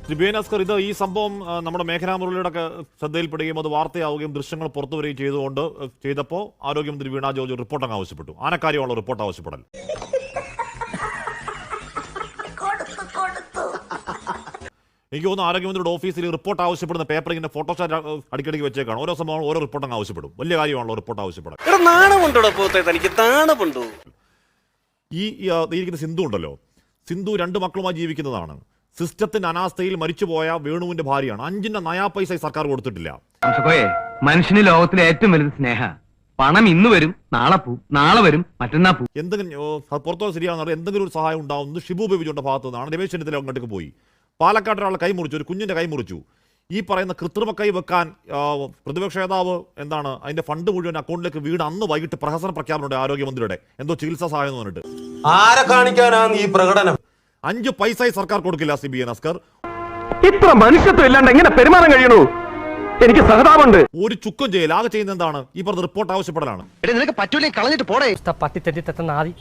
ബിയനസ്കർ, ഇത് ഈ സംഭവം നമ്മുടെ മേഘനാ മുരളിയുടെ ഒക്കെ ശ്രദ്ധയിൽപ്പെടുകയും അത് വാർത്തയാവുകയും ദൃശ്യങ്ങൾ പുറത്തു വരികയും ചെയ്തപ്പോൾ ആരോഗ്യമന്ത്രി വീണ ജോർജ് റിപ്പോർട്ട് അങ്ങ് ആവശ്യപ്പെട്ടു. ആനക്കാര്യമുള്ള റിപ്പോർട്ട് ആവശ്യപ്പെടൽ. എനിക്ക് തോന്നുന്നു ആരോഗ്യമന്ത്രിയുടെ ഓഫീസിൽ റിപ്പോർട്ട് ആവശ്യപ്പെടുന്ന പേപ്പർ ഇങ്ങനെ ഫോട്ടോസ്റ്റാറ്റ് അടിക്കടിക്ക് വെച്ചേക്കാണ്. ഓരോ സംഭവം ഓരോ റിപ്പോർട്ട് അങ്ങ് ആവശ്യപ്പെടും. വലിയ കാര്യമാണല്ലോ റിപ്പോർട്ട് ആവശ്യപ്പെടാൻ. ഈ ഇരിക്കുന്ന സിന്ധു ഉണ്ടല്ലോ, സിന്ധു 2 മക്കളുമായി ജീവിക്കുന്നതാണ്. സിസ്റ്റത്തിന്റെ അനാസ്ഥയിൽ മരിച്ചുപോയ വേണുവിന്റെ ഭാര്യയാണ്. 5 നയാ പൈസ സർക്കാർ കൊടുത്തിട്ടില്ല. മനുഷ്യന് ലോകത്തിലെ ഏറ്റവും വലുത് സ്നേഹ. പണം ഇന്ന് വരും, നാളെ പോവും, നാളെ വരും, മറ്റന്നാ പോവും. എന്തെങ്കിലും പുറത്തോ ശരിയാണെന്ന് എന്തെങ്കിലും ഒരു സഹായം ഉണ്ടാവുന്നത് ഷിബു ബേബിജോന്റെ ഭാഗത്തു നിന്നാണ്. രമേശ് ചെന്നിത്തല അങ്ങോട്ടേക്ക് പോയി. പാലക്കാട് ഒരാളെ കൈ മുറിച്ചു, ഒരു കുഞ്ഞിന്റെ കൈ മുറിച്ചു. ഈ പറയുന്ന കൃത്രിമ കൈ വെക്കാൻ പ്രതിപക്ഷ നേതാവ് എന്താണ് അതിന്റെ ഫണ്ട് മുഴുവൻ അക്കൗണ്ടിലേക്ക് വീട് അന്ന് വൈകിട്ട് പ്രഹസന പ്രഖ്യാപനമുണ്ട് ആരോഗ്യമന്ത്രിയുടെ. എന്തോ ചികിത്സാ സഹായം എന്ന് പറഞ്ഞിട്ട്. ആരെ കാണിക്കാനാണ് ഈ പ്രകടനം? 5 പൈസ സർക്കാർ കൊടുക്കില്ല. ബിയനസ്കർ, ഇത്ര മനുഷ്യത്വം ഇല്ലാണ്ട് എങ്ങനെ പെരുമാറാൻ കഴിയണു? എനിക്ക് സഹതാപമുണ്ട്. ഒരു ചുക്കും ചെയ്യൽ. ആകെ ചെയ്യുന്ന എന്താണ്? ഈ പറഞ്ഞ റിപ്പോർട്ട് ആവശ്യപ്പെടലാണ്. നിനക്ക് പറ്റൂലേ കളഞ്ഞിട്ട് പോടേ. പട്ടി തെറ്റി തെറ്റുന്ന ആദി